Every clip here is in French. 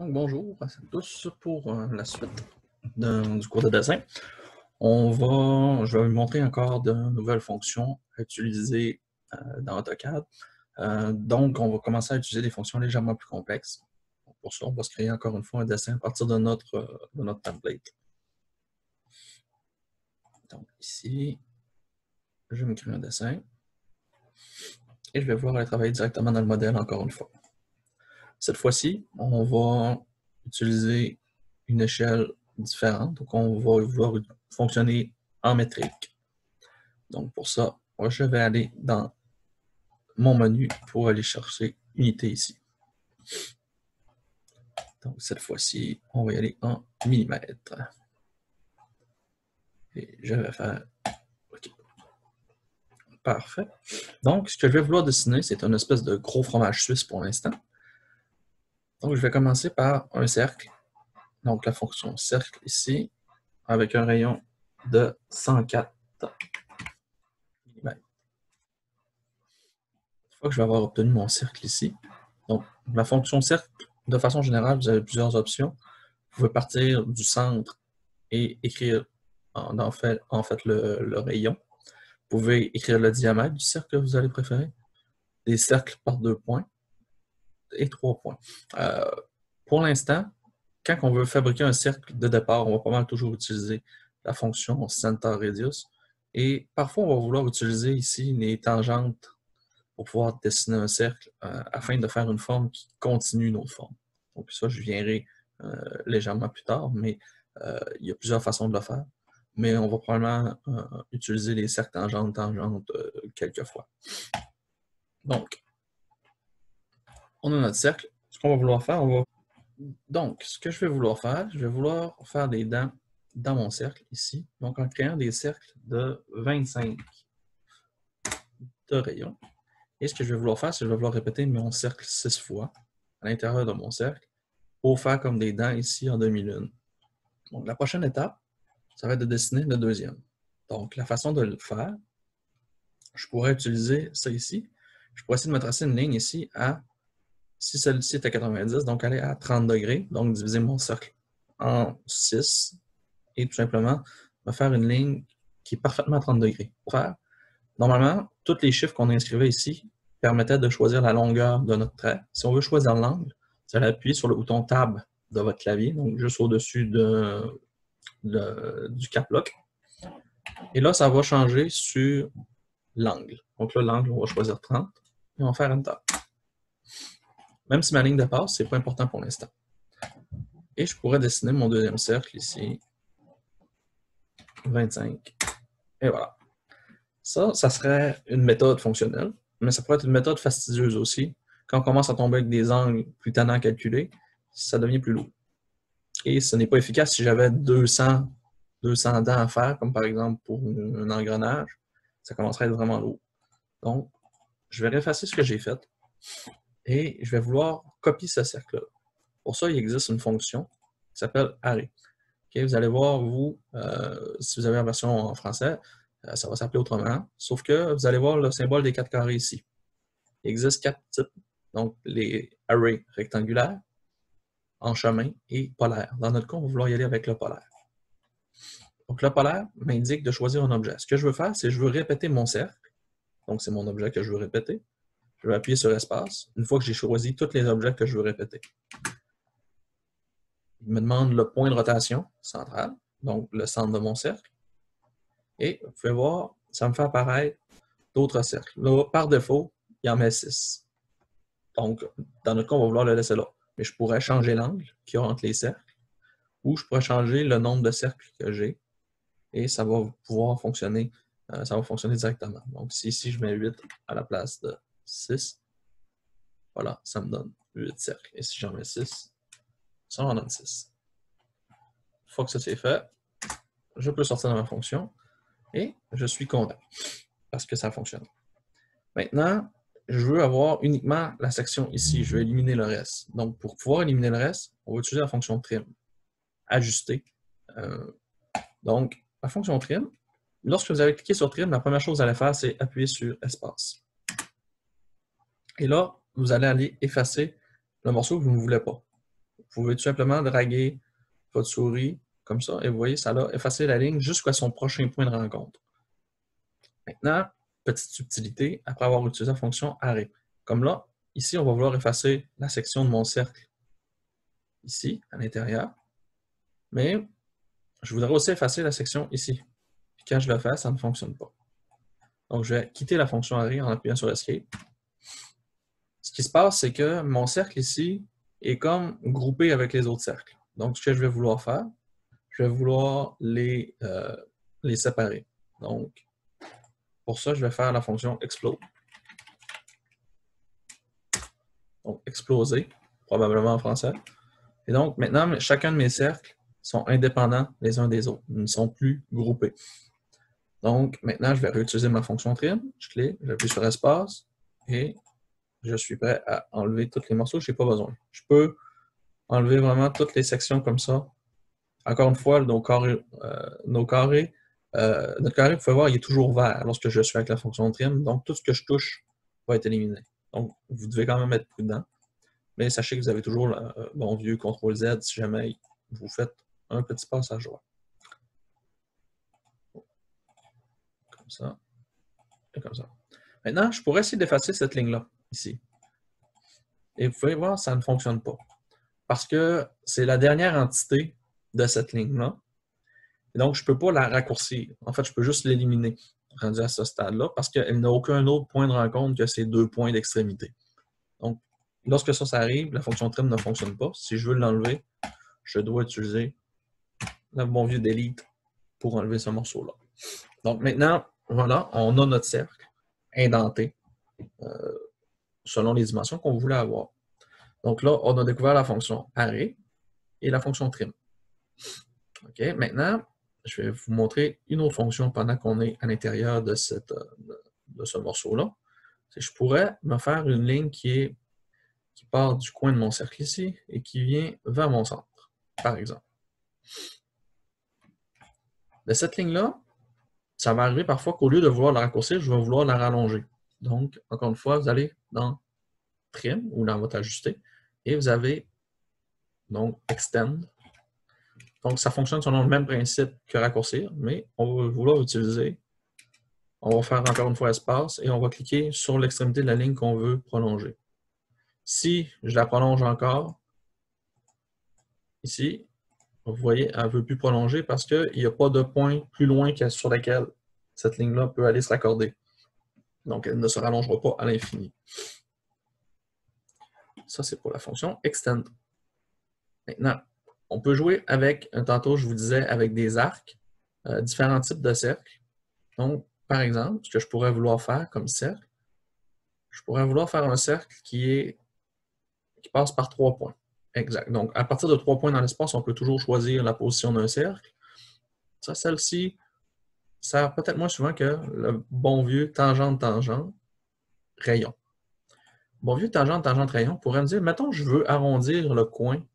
Donc, bonjour à tous pour la suite du cours de dessin. Je vais vous montrer encore de nouvelles fonctions à utiliser dans AutoCAD. Donc, on va commencer à utiliser des fonctions légèrement plus complexes. Pour ça, on va se créer encore une fois un dessin à partir de notre template. Donc, ici, je vais me créer un dessin et je vais pouvoir aller travailler directement dans le modèle encore une fois. Cette fois-ci, on va utiliser une échelle différente. Donc, on va vouloir fonctionner en métrique. Donc, pour ça, moi, je vais aller dans mon menu pour aller chercher unité ici. Donc, cette fois-ci, on va y aller en millimètres. Et je vais faire OK. Parfait. Donc, ce que je vais vouloir dessiner, c'est une espèce de gros fromage suisse pour l'instant. Donc, je vais commencer par un cercle. Donc, la fonction cercle ici, avec un rayon de 104 mm. Une fois que je vais avoir obtenu mon cercle ici, donc la fonction cercle, de façon générale, vous avez plusieurs options. Vous pouvez partir du centre et écrire en fait le rayon. Vous pouvez écrire le diamètre du cercle que vous allez préférer, des cercles par 2 points et 3 points. Pour l'instant, quand on veut fabriquer un cercle de départ, on va pas mal toujours utiliser la fonction center radius. Et parfois, on va vouloir utiliser ici les tangentes pour pouvoir dessiner un cercle afin de faire une forme qui continue une autre forme. Donc ça, je viendrai légèrement plus tard, mais il y a plusieurs façons de le faire. Mais on va probablement utiliser les cercles tangentes quelquefois. Donc, on a notre cercle. Ce qu'on va vouloir faire, Donc, ce que je vais vouloir faire, je vais vouloir faire des dents dans mon cercle ici. Donc, en créant des cercles de 25 de rayon. Et ce que je vais vouloir faire, c'est que je vais vouloir répéter mon cercle 6 fois à l'intérieur de mon cercle pour faire comme des dents ici en demi-lune. Donc, la prochaine étape, ça va être de dessiner le deuxième. Donc, la façon de le faire, je pourrais utiliser ça ici. Je pourrais essayer de me tracer une ligne ici à, si celle-ci est à 90, donc aller à 30 degrés, donc diviser mon cercle en 6 et tout simplement me faire une ligne qui est parfaitement à 30 degrés. Pour faire, normalement, tous les chiffres qu'on inscrivait ici permettaient de choisir la longueur de notre trait. Si on veut choisir l'angle, vous allez appuyer sur le bouton Tab de votre clavier, donc juste au-dessus du cap lock. Et là, ça va changer sur l'angle. Donc là, l'angle, on va choisir 30 et on va faire Enter. Même si ma ligne de passe, ce n'est pas important pour l'instant. Et je pourrais dessiner mon deuxième cercle ici. 25. Et voilà. Ça serait une méthode fonctionnelle, mais ça pourrait être une méthode fastidieuse aussi. Quand on commence à tomber avec des angles plus tannants à calculer, ça devient plus lourd. Et ce n'est pas efficace si j'avais 200 dents à faire, comme par exemple pour un engrenage, ça commencerait à être vraiment lourd. Donc, je vais effacer ce que j'ai fait et je vais vouloir copier ce cercle-là. Pour ça, il existe une fonction qui s'appelle array. Okay, vous allez voir, si vous avez la version en français, ça va s'appeler autrement, sauf que vous allez voir le symbole des 4 carrés ici. Il existe 4 types, donc les arrays rectangulaires, en chemin et polaire. Dans notre cas, on va vouloir y aller avec le polaire. Donc le polaire m'indique de choisir un objet. Ce que je veux faire, c'est que je veux répéter mon cercle. Donc c'est mon objet que je veux répéter. Je vais appuyer sur espace, une fois que j'ai choisi tous les objets que je veux répéter. Il me demande le point de rotation central, donc le centre de mon cercle. Et vous pouvez voir, ça me fait apparaître d'autres cercles. Là, par défaut, il y en met 6. Donc, dans notre cas, on va vouloir le laisser là. Mais je pourrais changer l'angle qu'il y a entre les cercles, ou je pourrais changer le nombre de cercles que j'ai, et ça va pouvoir fonctionner, directement. Donc, si ici, je mets 8 à la place de 6, voilà, ça me donne 8 cercles. Et si j'en mets 6, ça en donne 6. Une fois que ça c'est fait, je peux sortir de ma fonction, et je suis content, parce que ça fonctionne. Maintenant, je veux avoir uniquement la section ici. Je vais éliminer le reste. Donc, pour pouvoir éliminer le reste, on va utiliser la fonction trim. Ajuster. Donc, la fonction trim, lorsque vous allez cliquer sur trim, la première chose que vous allez faire, c'est appuyer sur espace. Et là, vous allez aller effacer le morceau que vous ne voulez pas. pouvez tout simplement draguer votre souris comme ça, et vous voyez, ça a effacé la ligne jusqu'à son prochain point de rencontre. Maintenant, petite subtilité, après avoir utilisé la fonction arrêt. Comme là, ici, on va vouloir effacer la section de mon cercle ici, à l'intérieur, mais je voudrais aussi effacer la section ici. Puis quand je le fais, ça ne fonctionne pas. Donc, je vais quitter la fonction arrêt en appuyant sur Escape. Ce qui se passe, c'est que mon cercle ici est comme groupé avec les autres cercles. Donc, ce que je vais vouloir faire, je vais vouloir les séparer. Donc, pour ça, je vais faire la fonction explode. Donc, exploser, probablement en français. Et donc, maintenant, chacun de mes cercles sont indépendants les uns des autres. Ils ne sont plus groupés. Donc, maintenant, je vais réutiliser ma fonction trim. Je clique, j'appuie sur espace et je suis prêt à enlever tous les morceaux. Je n'ai pas besoin. Je peux enlever vraiment toutes les sections comme ça. Encore une fois, notre carré, vous pouvez voir, il est toujours vert lorsque je suis avec la fonction trim. Donc, tout ce que je touche va être éliminé. Donc, vous devez quand même être prudent. Mais sachez que vous avez toujours le bon vieux CTRL-Z si jamais vous faites un petit passage droit. Comme ça. Et comme ça. Maintenant, je pourrais essayer d'effacer cette ligne-là, ici. Et vous pouvez voir, ça ne fonctionne pas. Parce que c'est la dernière entité de cette ligne-là. Et donc, je ne peux pas la raccourcir. En fait, je peux juste l'éliminer, rendu à ce stade-là, parce qu'elle n'a aucun autre point de rencontre que ces deux points d'extrémité. Donc, lorsque ça arrive, la fonction trim ne fonctionne pas. Si je veux l'enlever, je dois utiliser le bon vieux delete pour enlever ce morceau-là. Donc, maintenant, voilà, on a notre cercle indenté selon les dimensions qu'on voulait avoir. Donc là, on a découvert la fonction arrêt et la fonction trim. OK, maintenant, je vais vous montrer une autre fonction pendant qu'on est à l'intérieur de ce morceau-là. Je pourrais me faire une ligne qui part du coin de mon cercle ici et qui vient vers mon centre, par exemple. De cette ligne-là, ça va arriver parfois qu'au lieu de vouloir la raccourcir, je vais vouloir la rallonger. Donc, encore une fois, vous allez dans Trim ou dans votre ajusté et vous avez donc Extend. Donc, ça fonctionne selon le même principe que raccourcir, mais on va vouloir utiliser. On va faire encore une fois espace et on va cliquer sur l'extrémité de la ligne qu'on veut prolonger. Si je la prolonge encore, ici, vous voyez, elle ne veut plus prolonger parce qu'il n'y a pas de point plus loin sur laquelle cette ligne-là peut aller se raccorder. Donc, elle ne se rallongera pas à l'infini. Ça, c'est pour la fonction extend. Maintenant, on peut jouer avec, tantôt je vous disais, avec des arcs, différents types de cercles. Donc, par exemple, ce que je pourrais vouloir faire comme cercle, je pourrais vouloir faire un cercle qui passe par 3 points. Exact. Donc, à partir de 3 points dans l'espace, on peut toujours choisir la position d'un cercle. Ça, celle-ci sert peut-être moins souvent que le bon vieux tangente-tangente rayon. Bon vieux tangente-tangente rayon pourrait me dire, mettons, je veux arrondir le coin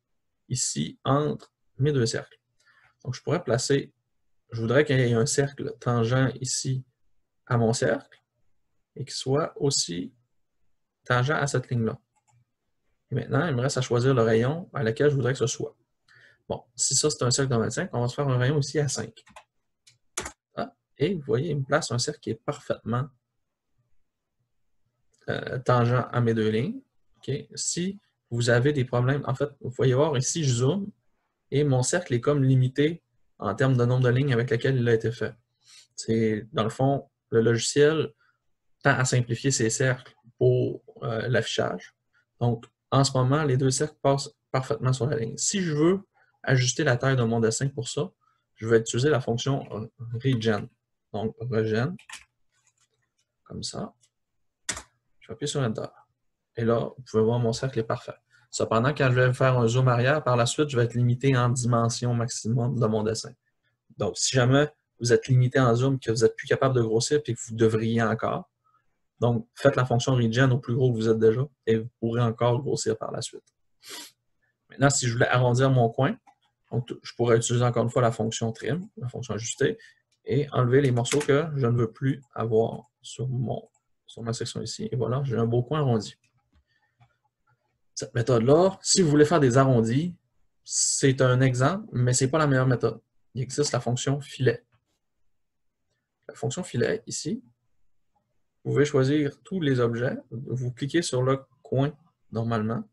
ici entre mes deux cercles. Donc, je pourrais placer, je voudrais qu'il y ait un cercle tangent ici à mon cercle et qu'il soit aussi tangent à cette ligne-là. Et maintenant, il me reste à choisir le rayon à lequel je voudrais que ce soit. Bon, si ça c'est un cercle de 25, on va se faire un rayon ici à 5. Ah, et vous voyez, il me place un cercle qui est parfaitement tangent à mes deux lignes. Okay. Si vous avez des problèmes, en fait, vous pouvez voir ici, je zoome et mon cercle est comme limité en termes de nombre de lignes avec lesquelles il a été fait. C'est, dans le fond, le logiciel tend à simplifier ses cercles pour l'affichage. Donc, en ce moment, les deux cercles passent parfaitement sur la ligne. Si je veux ajuster la taille de mon dessin pour ça, je vais utiliser la fonction regen. Donc, regen, comme ça. Je vais appuyer sur Enter. Et là, vous pouvez voir mon cercle est parfait. Cependant, quand je vais faire un zoom arrière, par la suite, je vais être limité en dimension maximum de mon dessin. Donc, si jamais vous êtes limité en zoom, que vous n'êtes plus capable de grossir et que vous devriez encore, donc faites la fonction regen au plus gros que vous êtes déjà et vous pourrez encore grossir par la suite. Maintenant, si je voulais arrondir mon coin, donc, je pourrais utiliser encore une fois la fonction trim, la fonction ajuster, et enlever les morceaux que je ne veux plus avoir sur ma section ici. Et voilà, j'ai un beau coin arrondi. Cette méthode-là, si vous voulez faire des arrondis, c'est un exemple, mais ce n'est pas la meilleure méthode. Il existe la fonction filet. La fonction filet, ici, vous pouvez choisir tous les objets. Vous cliquez sur le coin normalement.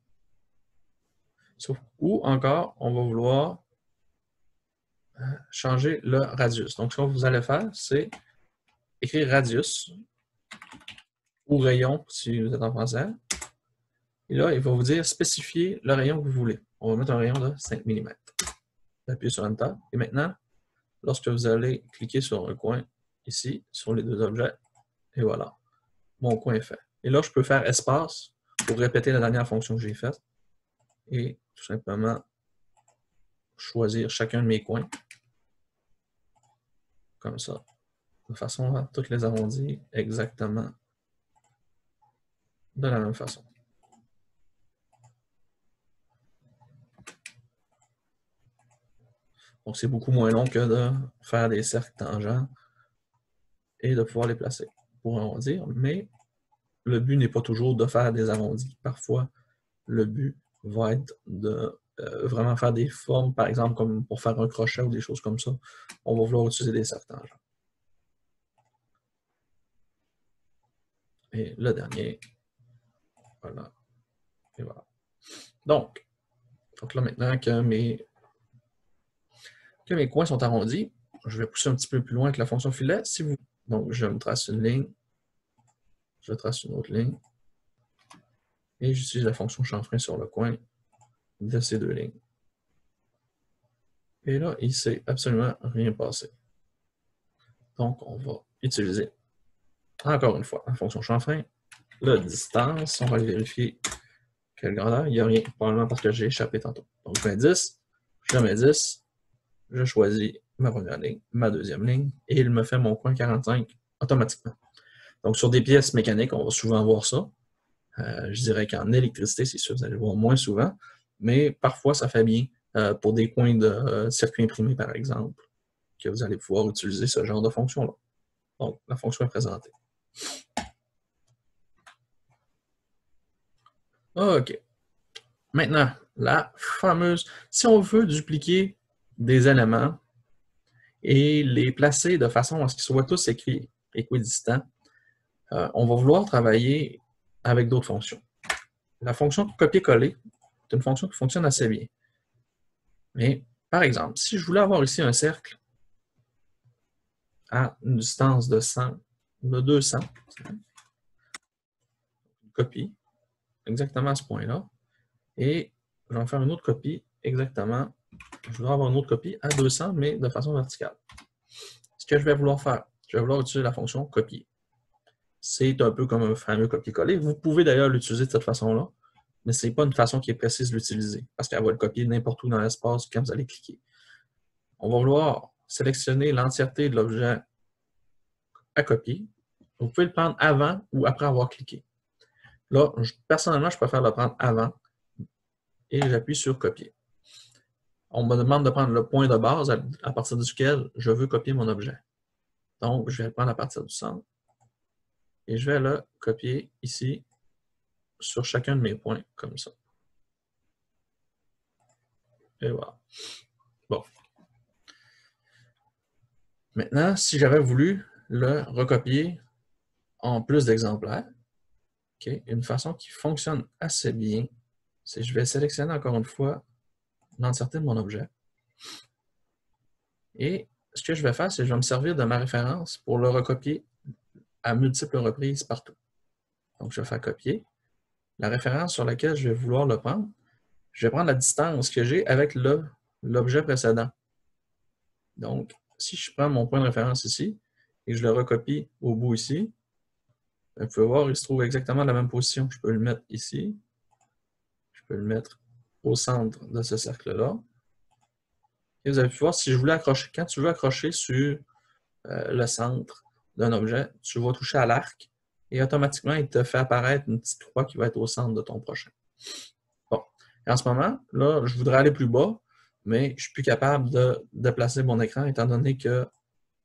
Ou encore, on va vouloir changer le radius. Donc, ce que vous allez faire, c'est écrire radius ou rayon si vous êtes en français. Et là, il va vous dire spécifier le rayon que vous voulez. On va mettre un rayon de 5 mm. Appuyez sur Enter. Et maintenant, lorsque vous allez cliquer sur un coin ici, sur les deux objets, et voilà, mon coin est fait. Et là, je peux faire espace pour répéter la dernière fonction que j'ai faite et tout simplement choisir chacun de mes coins comme ça, de façon à toutes les arrondir exactement de la même façon. Donc, c'est beaucoup moins long que de faire des cercles tangents et de pouvoir les placer pour arrondir, mais le but n'est pas toujours de faire des arrondis. Parfois, le but va être de vraiment faire des formes, par exemple, comme pour faire un crochet ou des choses comme ça. On va vouloir utiliser des cercles tangents. Et le dernier, voilà. Et voilà. Donc là, maintenant que mes coins sont arrondis, je vais pousser un petit peu plus loin avec la fonction filet. Donc, je me trace une ligne, je trace une autre ligne, et j'utilise la fonction chanfrein sur le coin de ces deux lignes. Et là, il ne s'est absolument rien passé. Donc, on va utiliser, encore une fois, la fonction chanfrein, la distance, on va aller vérifier quelle grandeur, il n'y a rien, probablement parce que j'ai échappé tantôt. Donc, je mets 10, je mets 10, je choisis ma première ligne, ma deuxième ligne, et il me fait mon coin 45 automatiquement. Donc, sur des pièces mécaniques, on va souvent voir ça. Je dirais qu'en électricité, c'est sûr, vous allez le voir moins souvent, mais parfois, ça fait bien pour des coins de circuit imprimé, par exemple, que vous allez pouvoir utiliser ce genre de fonction-là. Donc, la fonction est présentée. OK. Maintenant, la fameuse, si on veut dupliquer des éléments et les placer de façon à ce qu'ils soient tous équidistants, on va vouloir travailler avec d'autres fonctions. La fonction copier-coller est une fonction qui fonctionne assez bien. Mais, par exemple, si je voulais avoir ici un cercle à une distance de 200, une copie, exactement à ce point-là, et je vais en faire une autre copie exactement, je voudrais avoir une autre copie à 200, mais de façon verticale. Ce que je vais vouloir faire, je vais vouloir utiliser la fonction copier. C'est un peu comme un fameux copier-coller. Vous pouvez d'ailleurs l'utiliser de cette façon-là, mais ce n'est pas une façon qui est précise de l'utiliser, parce qu'elle va le copier n'importe où dans l'espace quand vous allez cliquer. On va vouloir sélectionner l'entièreté de l'objet à copier. Vous pouvez le prendre avant ou après avoir cliqué. Là, personnellement, je préfère le prendre avant et j'appuie sur copier. On me demande de prendre le point de base à partir duquel je veux copier mon objet. Donc, je vais le prendre à partir du centre et je vais le copier ici sur chacun de mes points, comme ça. Et voilà. Bon. Maintenant, si j'avais voulu le recopier en plus d'exemplaires, okay, une façon qui fonctionne assez bien, c'est que je vais sélectionner encore une fois l'entièreté de mon objet. Et ce que je vais faire, c'est que je vais me servir de ma référence pour le recopier à multiples reprises partout. Donc, je vais faire copier. La référence sur laquelle je vais vouloir le prendre, je vais prendre la distance que j'ai avec l'objet précédent. Donc, si je prends mon point de référence ici et je le recopie au bout ici, vous pouvez voir, il se trouve exactement à la même position. Je peux le mettre ici. Je peux le mettre au centre de ce cercle-là. Et vous avez pu voir, si je voulais accrocher, quand tu veux accrocher sur le centre d'un objet, tu vas toucher à l'arc et automatiquement, il te fait apparaître une petite croix qui va être au centre de ton prochain. Bon. Et en ce moment, là, je voudrais aller plus bas, mais je ne suis plus capable de déplacer mon écran étant donné que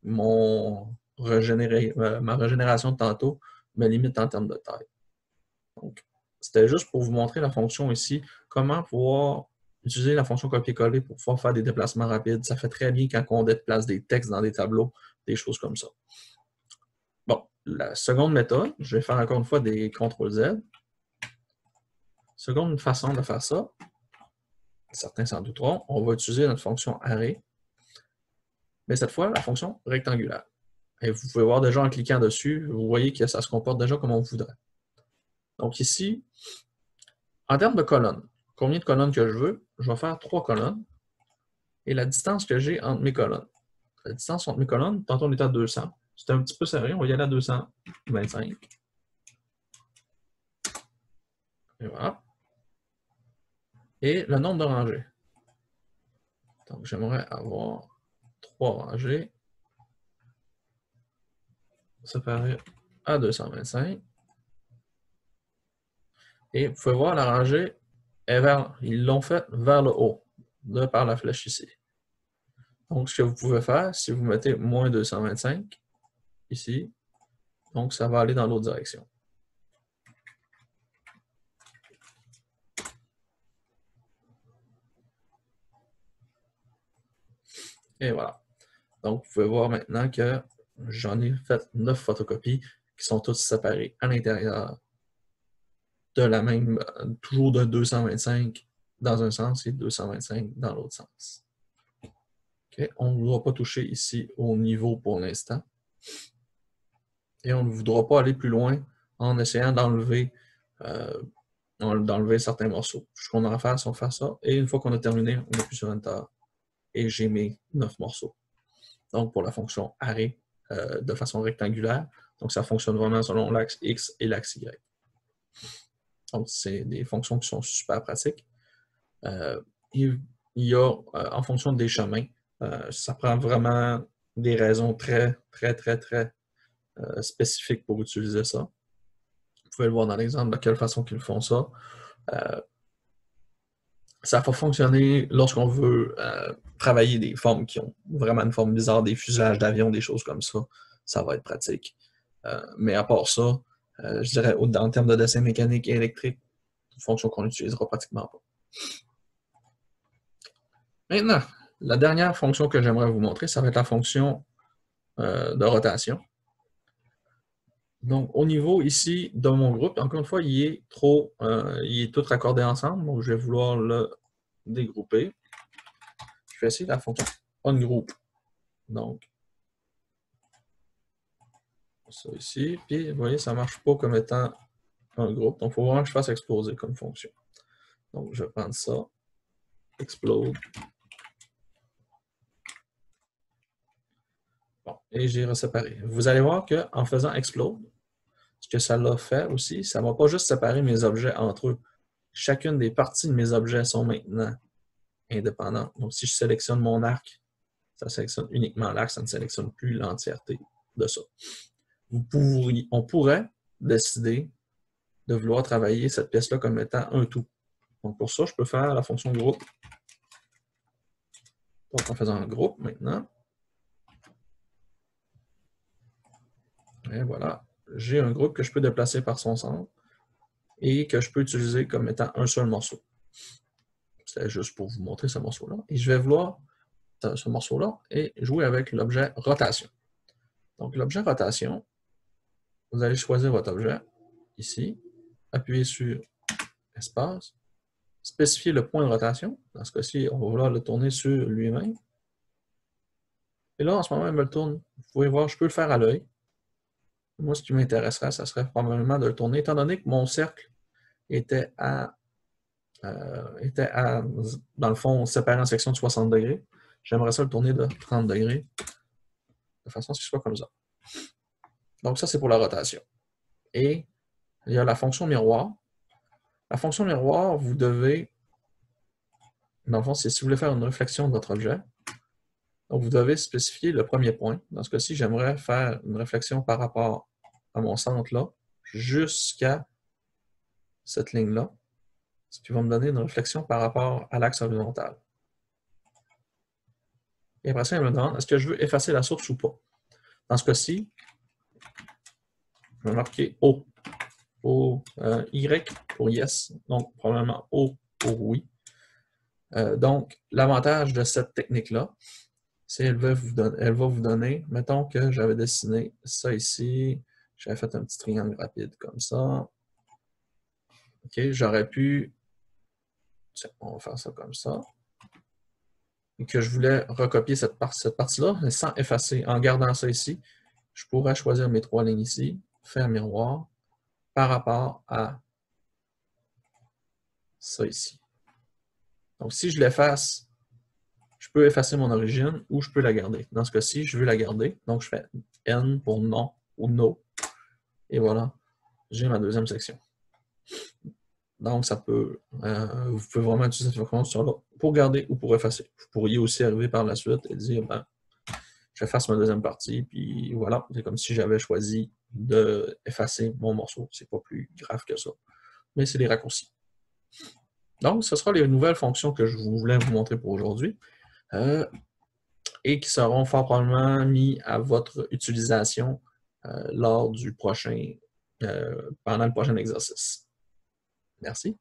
ma régénération de tantôt me limite en termes de taille. Donc, c'était juste pour vous montrer la fonction ici, comment pouvoir utiliser la fonction copier-coller pour pouvoir faire des déplacements rapides. Ça fait très bien quand on déplace des textes dans des tableaux, des choses comme ça. Bon, la seconde méthode, je vais faire encore une fois des CTRL-Z. Seconde façon de faire ça, certains s'en douteront, on va utiliser notre fonction array, mais cette fois, la fonction rectangulaire. Et vous pouvez voir déjà en cliquant dessus, vous voyez que ça se comporte déjà comme on voudrait. Donc ici, en termes de colonnes, combien de colonnes que je veux? Je vais faire 3 colonnes. Et la distance que j'ai entre mes colonnes. La distance entre mes colonnes, tantôt on était à 200. C'était un petit peu serré, on va y aller à 225. Et voilà. Et le nombre de rangées. Donc j'aimerais avoir 3 rangées séparées à 225. Et vous pouvez voir la rangée, ils l'ont faite vers le haut, de par la flèche ici. Donc ce que vous pouvez faire, si vous mettez moins 225 ici, donc ça va aller dans l'autre direction. Et voilà. Donc, vous pouvez voir maintenant que j'en ai fait 9 photocopies qui sont toutes séparées à l'intérieur de la même, toujours de 225 dans un sens et 225 dans l'autre sens. Okay. On ne voudra pas toucher ici au niveau pour l'instant. Et on ne voudra pas aller plus loin en essayant d'enlever certains morceaux. Ce qu'on aura à faire, c'est on fait ça. Et une fois qu'on a terminé, on appuie sur Enter. Et j'ai mes 9 morceaux. Donc, pour la fonction array de façon rectangulaire. Donc, ça fonctionne vraiment selon l'axe X et l'axe Y. Donc, c'est des fonctions qui sont super pratiques. Il y a, en fonction des chemins, ça prend vraiment des raisons très spécifiques pour utiliser ça. Vous pouvez le voir dans l'exemple de quelle façon ils font ça. Ça va fonctionner lorsqu'on veut travailler des formes qui ont vraiment une forme bizarre, des fuselages d'avions, des choses comme ça. Ça va être pratique. Mais à part ça, je dirais en termes de dessin mécanique et électrique, une fonction qu'on n'utilisera pratiquement pas. Maintenant, la dernière fonction que j'aimerais vous montrer, ça va être la fonction de rotation. Donc, au niveau ici de mon groupe, encore une fois, il est tout raccordé ensemble, donc je vais vouloir le dégrouper. Je vais essayer la fonction onGroup. Donc, ça ici, puis vous voyez, ça ne marche pas comme étant un groupe, donc il faut vraiment que je fasse exploser comme fonction. Donc, je vais prendre ça, explode. Bon, et j'ai reséparé. Vous allez voir qu'en faisant explode, ce que ça l'a fait aussi, ça ne va pas juste séparer mes objets entre eux. Chacune des parties de mes objets sont maintenant indépendantes. Donc, si je sélectionne mon arc, ça sélectionne uniquement l'arc, ça ne sélectionne plus l'entièreté de ça. On pourrait décider de vouloir travailler cette pièce-là comme étant un tout. Donc, pour ça, je peux faire la fonction groupe. Donc, en faisant un groupe maintenant, et voilà, j'ai un groupe que je peux déplacer par son centre et que je peux utiliser comme étant un seul morceau. C'est juste pour vous montrer ce morceau-là. Et je vais vouloir ce morceau-là et jouer avec l'objet rotation. Donc, l'objet rotation, vous allez choisir votre objet ici, appuyer sur espace, spécifier le point de rotation. Dans ce cas-ci, on va vouloir le tourner sur lui-même. Et là, en ce moment, il me le tourne. Vous pouvez voir, je peux le faire à l'œil. Moi, ce qui m'intéresserait, ça serait probablement de le tourner, étant donné que mon cercle était dans le fond, séparé en sections de 60 degrés. J'aimerais ça le tourner de 30 degrés, de façon à ce qu'il soit comme ça. Donc ça, c'est pour la rotation. Et il y a la fonction miroir. La fonction miroir, vous devez, dans le fond, c'est si vous voulez faire une réflexion de votre objet, donc vous devez spécifier le premier point. Dans ce cas-ci, j'aimerais faire une réflexion par rapport à mon centre là, jusqu'à cette ligne-là, ce qui va me donner une réflexion par rapport à l'axe horizontal. Et après ça, il me demande, est-ce que je veux effacer la source ou pas? Dans ce cas-ci, je vais marquer O. Y pour yes, donc probablement O pour oui. Donc, l'avantage de cette technique-là, c'est qu'elle va vous donner, mettons que j'avais dessiné ça ici, j'avais fait un petit triangle rapide comme ça. OK, j'aurais pu, tiens, on va faire ça comme ça, et que je voulais recopier cette partie-là, mais sans effacer, en gardant ça ici, je pourrais choisir mes 3 lignes ici, faire miroir, par rapport à ça ici. Donc, si je l'efface, je peux effacer mon origine ou je peux la garder. Dans ce cas-ci, je veux la garder. Donc, je fais N pour non ou no. Et voilà, j'ai ma deuxième section. Donc, vous pouvez vraiment utiliser cette fonction-là pour garder ou pour effacer. Vous pourriez aussi arriver par la suite et dire, ben, j'efface ma deuxième partie, puis voilà, c'est comme si j'avais choisi d'effacer mon morceau. C'est pas plus grave que ça. Mais c'est des raccourcis. Donc, ce sera les nouvelles fonctions que je voulais vous montrer pour aujourd'hui et qui seront fort probablement mis à votre utilisation lors du pendant le prochain exercice. Merci.